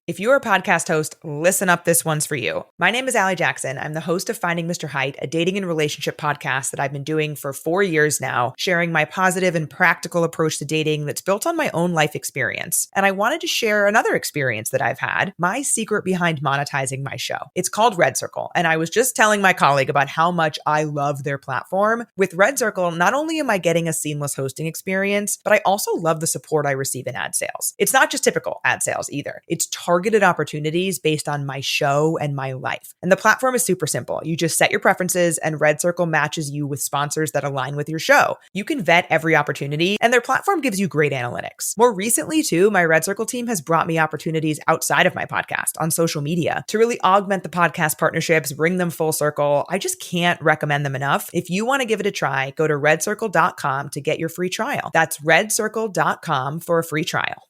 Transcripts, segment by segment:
If you're a podcast host, listen up, this one's for you. My name is Allie Jackson. I'm the host of Finding Mr. Height, a dating and relationship podcast that I've been doing for 4 years now, sharing my positive and practical approach to dating that's built on my own life experience. And I wanted to share another experience that I've had, my secret behind monetizing my show. It's called Red Circle, and I was just telling my colleague about how much I love their platform. With Red Circle, not only am I getting a seamless hosting experience, but I also love the support I receive in ad sales. It's not just typical ad sales either. It's targeted opportunities based on my show and my life. And the platform is super simple. You just set your preferences and Red Circle matches you with sponsors that align with your show. You can vet every opportunity and their platform gives you great analytics. More recently too, my Red Circle team has brought me opportunities outside of my podcast on social media to really augment the podcast partnerships, bring them full circle. I just can't recommend them enough. If you want to give it a try, go to redcircle.com to get your free trial. That's redcircle.com for a free trial.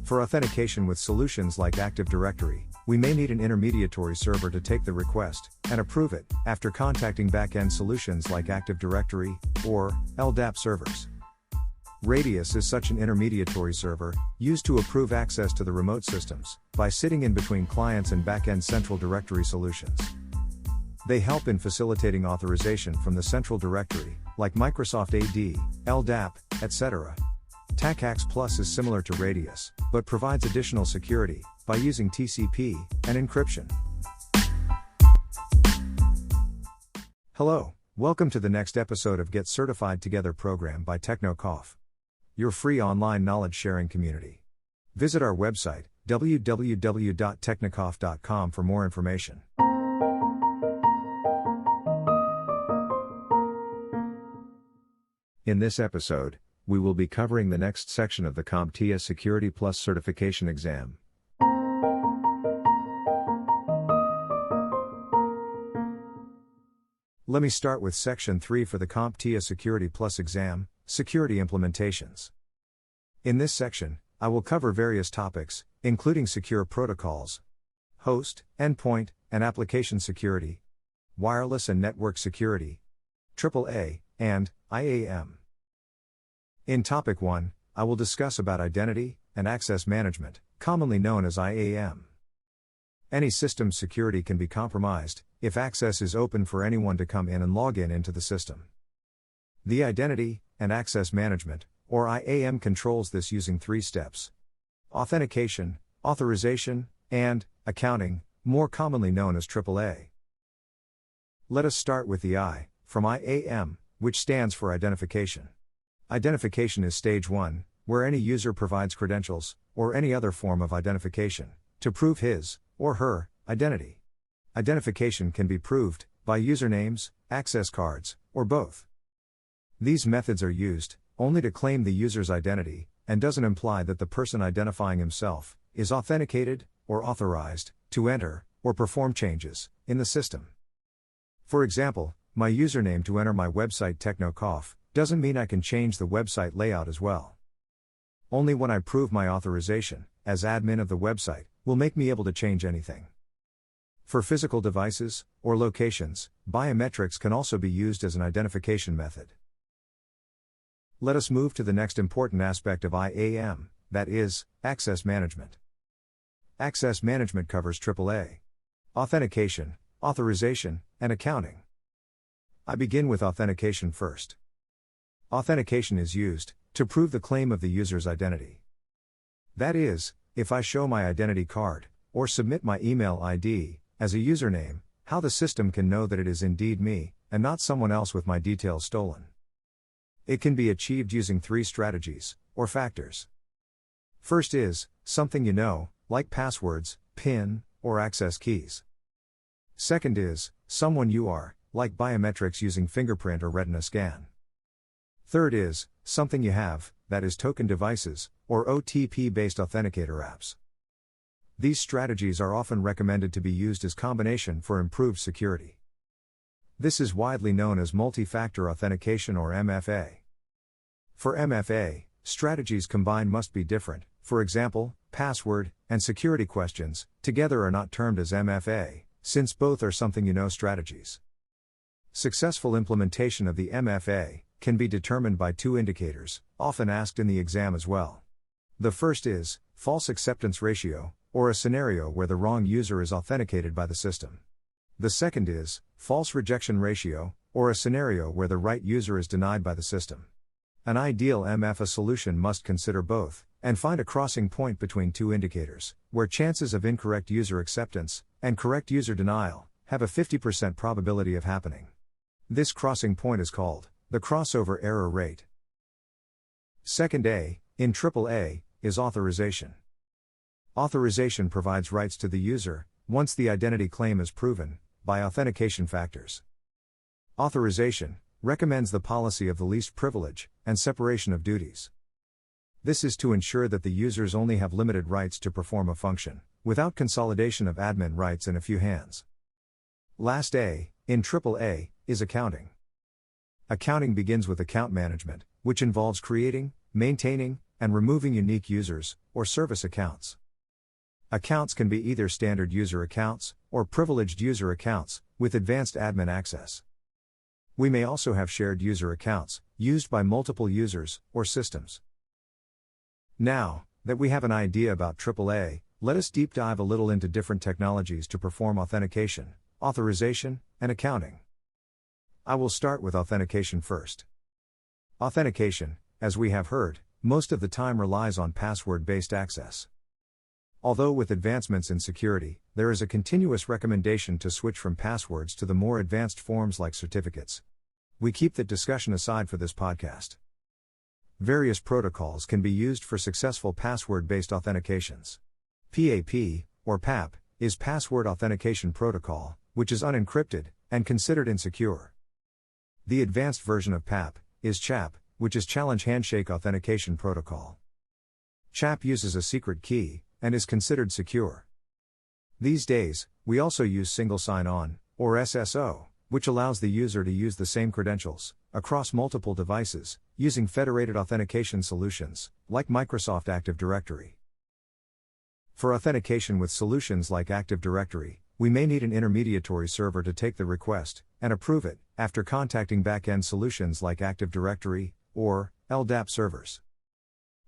For authentication with solutions like Active Directory, we may need an intermediary server to take the request and approve it after contacting backend solutions like Active Directory or LDAP servers. Radius is such an intermediary server, used to approve access to the remote systems by sitting in between clients and backend central directory solutions. They help in facilitating authorization from the central directory, like Microsoft AD, LDAP, etc. TACAX Plus is similar to Radius, but provides additional security by using TCP and encryption. Hello, welcome to the next episode of Get Certified Together program by TechnoCoff, your free online knowledge sharing community. Visit our website, www.technocoff.com, for more information. In this episode, we will be covering the next section of the CompTIA Security Plus certification exam. Let me start with Section 3 for the CompTIA Security Plus exam, Security Implementations. In this section, I will cover various topics, including secure protocols, host, endpoint, and application security, wireless and network security, AAA, and IAM. In Topic 1, I will discuss about identity and access management, commonly known as IAM. Any system's security can be compromised if access is open for anyone to come in and log in into the system. The identity and access management, or IAM, controls this using 3 steps: authentication, authorization, and accounting, more commonly known as AAA. Let us start with the I from IAM, which stands for identification. Identification is stage 1, where any user provides credentials, or any other form of identification, to prove his, or her, identity. Identification can be proved by usernames, access cards, or both. These methods are used only to claim the user's identity, and doesn't imply that the person identifying himself is authenticated, or authorized, to enter, or perform changes in the system. For example, my username to enter my website TechnoCoff doesn't mean I can change the website layout as well. Only when I prove my authorization, as admin of the website, will make me able to change anything. For physical devices, or locations, biometrics can also be used as an identification method. Let us move to the next important aspect of IAM, that is, access management. Access management covers AAA, authentication, authorization, and accounting. I begin with authentication first. Authentication is used to prove the claim of the user's identity. That is, if I show my identity card, or submit my email ID as a username, how the system can know that it is indeed me, and not someone else with my details stolen. It can be achieved using 3 strategies, or factors. First is something you know, like passwords, PIN, or access keys. Second is someone you are, like biometrics using fingerprint or retina scan. Third is something you have, that is token devices, or OTP-based authenticator apps. These strategies are often recommended to be used as combination for improved security. This is widely known as multi-factor authentication, or MFA. For MFA, strategies combined must be different. For example, password and security questions together are not termed as MFA, since both are something you know strategies. Successful implementation of the MFA can be determined by two indicators, often asked in the exam as well. The first is false acceptance ratio, or a scenario where the wrong user is authenticated by the system. The second is false rejection ratio, or a scenario where the right user is denied by the system. An ideal MFA solution must consider both, and find a crossing point between two indicators, where chances of incorrect user acceptance and correct user denial have a 50% probability of happening. This crossing point is called the crossover error rate. Second A, in AAA, is authorization. Authorization provides rights to the user, once the identity claim is proven, by authentication factors. Authorization recommends the policy of the least privilege and separation of duties. This is to ensure that the users only have limited rights to perform a function, without consolidation of admin rights in a few hands. Last A, in AAA, is accounting. Accounting begins with account management, which involves creating, maintaining, and removing unique users, or service accounts. Accounts can be either standard user accounts, or privileged user accounts, with advanced admin access. We may also have shared user accounts, used by multiple users, or systems. Now that we have an idea about AAA, let us deep dive a little into different technologies to perform authentication, authorization, and accounting. I will start with authentication first. Authentication, as we have heard, most of the time relies on password-based access. Although with advancements in security, there is a continuous recommendation to switch from passwords to the more advanced forms like certificates. We keep that discussion aside for this podcast. Various protocols can be used for successful password-based authentications. PAP, or PAP, is Password Authentication Protocol, which is unencrypted and considered insecure. The advanced version of PAP is CHAP, which is Challenge Handshake Authentication Protocol. CHAP uses a secret key and is considered secure. These days, we also use Single Sign-On, or SSO, which allows the user to use the same credentials across multiple devices, using federated authentication solutions, like Microsoft Active Directory. For authentication with solutions like Active Directory, we may need an intermediary server to take the request and approve it, after contacting back-end solutions like Active Directory, or LDAP servers.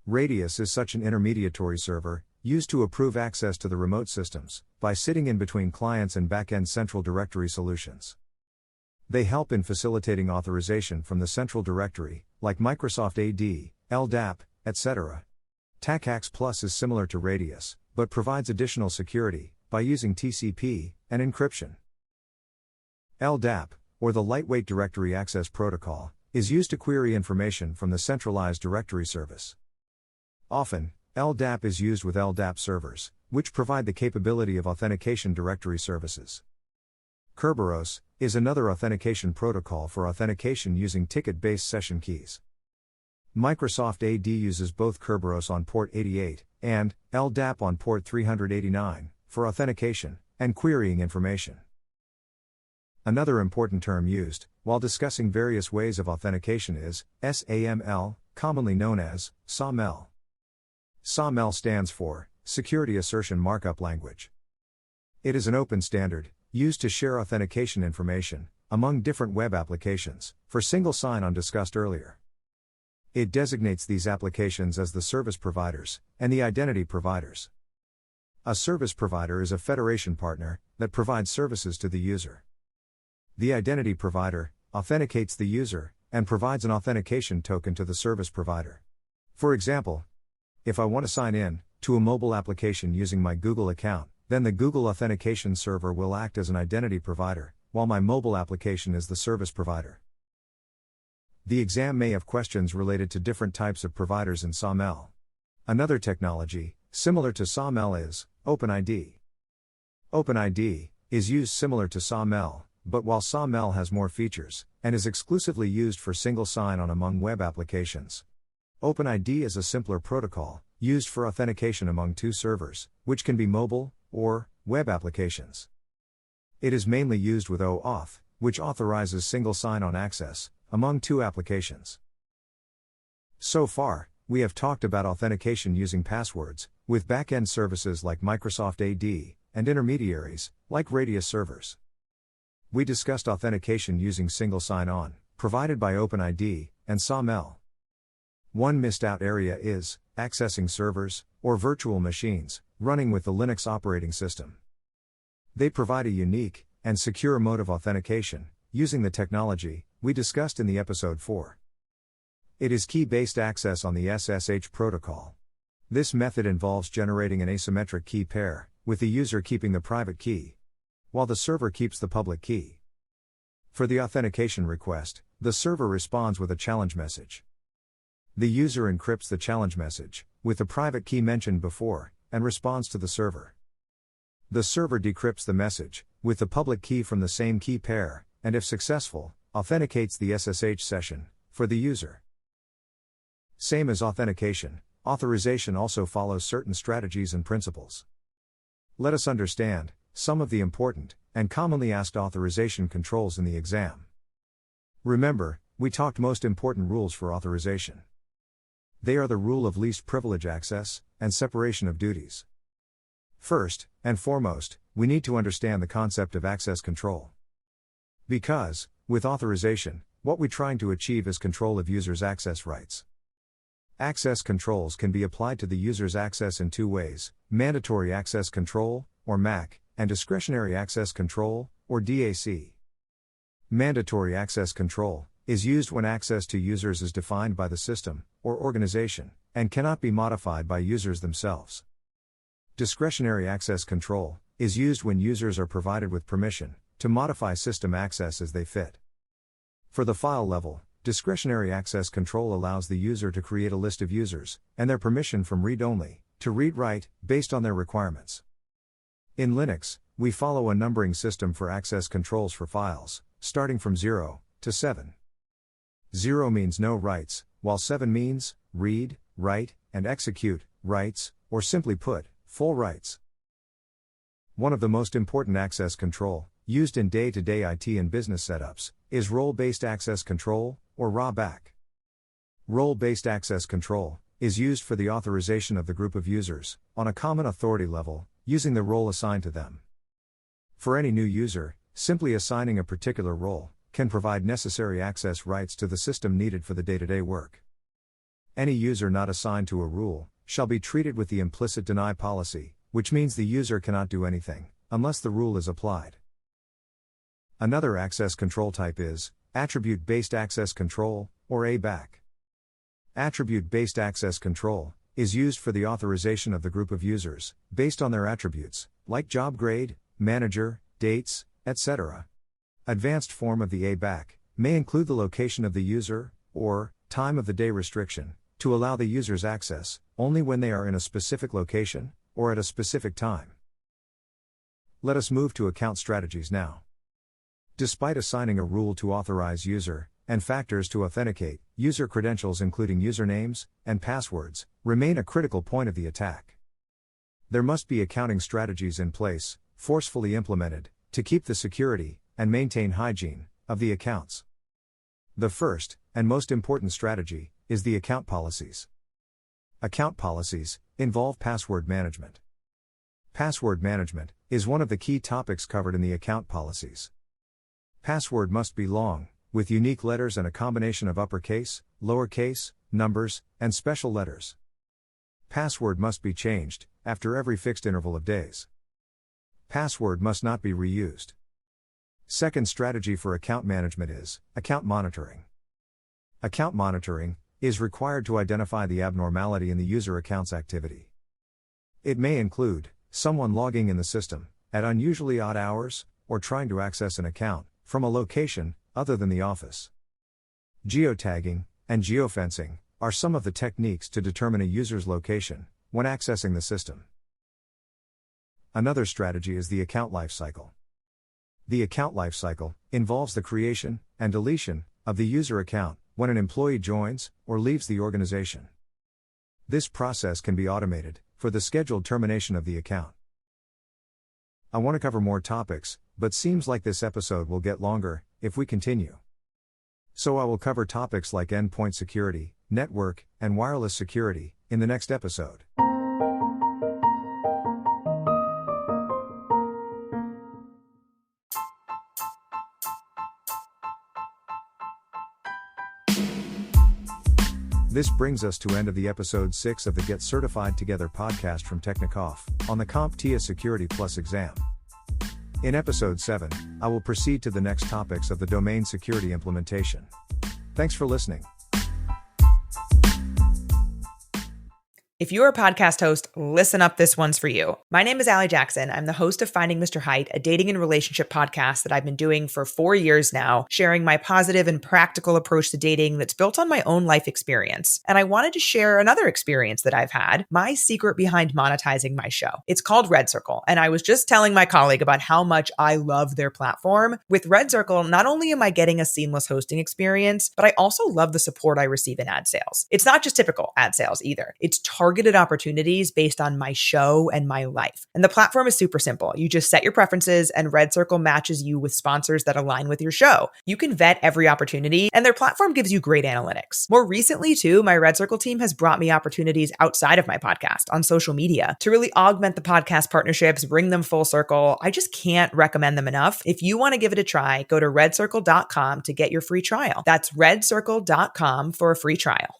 Radius is such an intermediary server, used to approve access to the remote systems, by sitting in between clients and back-end central directory solutions. They help in facilitating authorization from the central directory, like Microsoft AD, LDAP, etc. TACAX Plus is similar to Radius, but provides additional security, by using TCP and encryption. LDAP, or the Lightweight Directory Access Protocol, is used to query information from the centralized directory service. Often, LDAP is used with LDAP servers, which provide the capability of authentication directory services. Kerberos is another authentication protocol for authentication using ticket-based session keys. Microsoft AD uses both Kerberos on port 88 and LDAP on port 389 for authentication and querying information. Another important term used while discussing various ways of authentication is SAML, commonly known as SAML. SAML stands for Security Assertion Markup Language. It is an open standard used to share authentication information among different web applications for single sign-on discussed earlier. It designates these applications as the service providers and the identity providers. A service provider is a federation partner that provides services to the user. The identity provider authenticates the user and provides an authentication token to the service provider. For example, if I want to sign in to a mobile application using my Google account, then the Google Authentication Server will act as an identity provider, while my mobile application is the service provider. The exam may have questions related to different types of providers in SAML. Another technology, similar to SAML, is OpenID. OpenID is used similar to SAML, but while SAML has more features, and is exclusively used for single sign-on among web applications, OpenID is a simpler protocol, used for authentication among two servers, which can be mobile or web applications. It is mainly used with OAuth, which authorizes single sign-on access among two applications. So far, we have talked about authentication using passwords, with back-end services like Microsoft AD, and intermediaries, like Radius servers. We discussed authentication using single sign-on, provided by OpenID and SAML. One missed out area is accessing servers or virtual machines running with the Linux operating system. They provide a unique and secure mode of authentication using the technology we discussed in the episode 4. It is key-based access on the SSH protocol. This method involves generating an asymmetric key pair, with the user keeping the private key, while the server keeps the public key. For the authentication request, the server responds with a challenge message. The user encrypts the challenge message, with the private key mentioned before, and responds to the server. The server decrypts the message, with the public key from the same key pair, and if successful, authenticates the SSH session, for the user. Same as authentication, authorization also follows certain strategies and principles. Let us understand some of the important and commonly asked authorization controls in the exam. Remember, we talked most important rules for authorization. They are the rule of least privilege access and separation of duties. First and foremost, we need to understand the concept of access control. Because, with authorization, what we're trying to achieve is control of users' access rights. Access controls can be applied to the user's access in two ways: mandatory access control, or MAC, and discretionary access control, or DAC. Mandatory access control is used when access to users is defined by the system or organization and cannot be modified by users themselves. Discretionary access control is used when users are provided with permission to modify system access as they fit. For the file level, discretionary access control allows the user to create a list of users and their permission from read-only to read-write based on their requirements. In Linux, we follow a numbering system for access controls for files, starting from 0 to 7. 0 means no rights, while 7 means read, write, and execute rights, or simply put, full rights. One of the most important access control, used in day-to-day IT and business setups, is role-based access control, or RABAC. Role-based access control is used for the authorization of the group of users, on a common authority level, using the role assigned to them. For any new user, simply assigning a particular role can provide necessary access rights to the system needed for the day-to-day work. Any user not assigned to a rule shall be treated with the implicit deny policy, which means the user cannot do anything unless the rule is applied. Another access control type is attribute-based access control, or ABAC. Attribute-based access control is used for the authorization of the group of users based on their attributes, like job grade, manager, dates, etc. Advanced form of the ABAC may include the location of the user, or time of the day restriction, to allow the user's access only when they are in a specific location, or at a specific time. Let us move to account strategies now. Despite assigning a rule to authorize user, and factors to authenticate, user credentials including usernames and passwords remain a critical point of the attack. There must be accounting strategies in place, forcefully implemented, to keep the security and maintain hygiene of the accounts. The first and most important strategy is the account policies. Account policies involve password management. Password management is one of the key topics covered in the account policies. Password must be long, with unique letters and a combination of uppercase, lowercase, numbers, and special letters. Password must be changed after every fixed interval of days. Password must not be reused. Second strategy for account management is account monitoring. Account monitoring is required to identify the abnormality in the user account's activity. It may include someone logging in the system at unusually odd hours, or trying to access an account from a location other than the office. Geotagging and geofencing are some of the techniques to determine a user's location when accessing the system. Another strategy is the account lifecycle. The account lifecycle involves the creation and deletion of the user account when an employee joins or leaves the organization. This process can be automated for the scheduled termination of the account. I want to cover more topics, but seems like this episode will get longer if we continue. So I will cover topics like endpoint security, network, and wireless security in the next episode. This brings us to end of the episode 6 of the Get Certified Together podcast from Technicoff on the CompTIA Security Plus exam. In episode 7, I will proceed to the next topics of the domain security implementation. Thanks for listening. If you're a podcast host, listen up, this one's for you. My name is Allie Jackson. I'm the host of Finding Mr. Height, a dating and relationship podcast that I've been doing for 4 years now, sharing my positive and practical approach to dating that's built on my own life experience. And I wanted to share another experience that I've had, my secret behind monetizing my show. It's called Red Circle, and I was just telling my colleague about how much I love their platform. With Red Circle, not only am I getting a seamless hosting experience, but I also love the support I receive in ad sales. It's not just typical ad sales either. It's targeted opportunities based on my show and my life. And the platform is super simple. You just set your preferences and Red Circle matches you with sponsors that align with your show. You can vet every opportunity and their platform gives you great analytics. More recently too, my Red Circle team has brought me opportunities outside of my podcast on social media to really augment the podcast partnerships, bring them full circle. I just can't recommend them enough. If you want to give it a try, go to redcircle.com to get your free trial. That's redcircle.com for a free trial.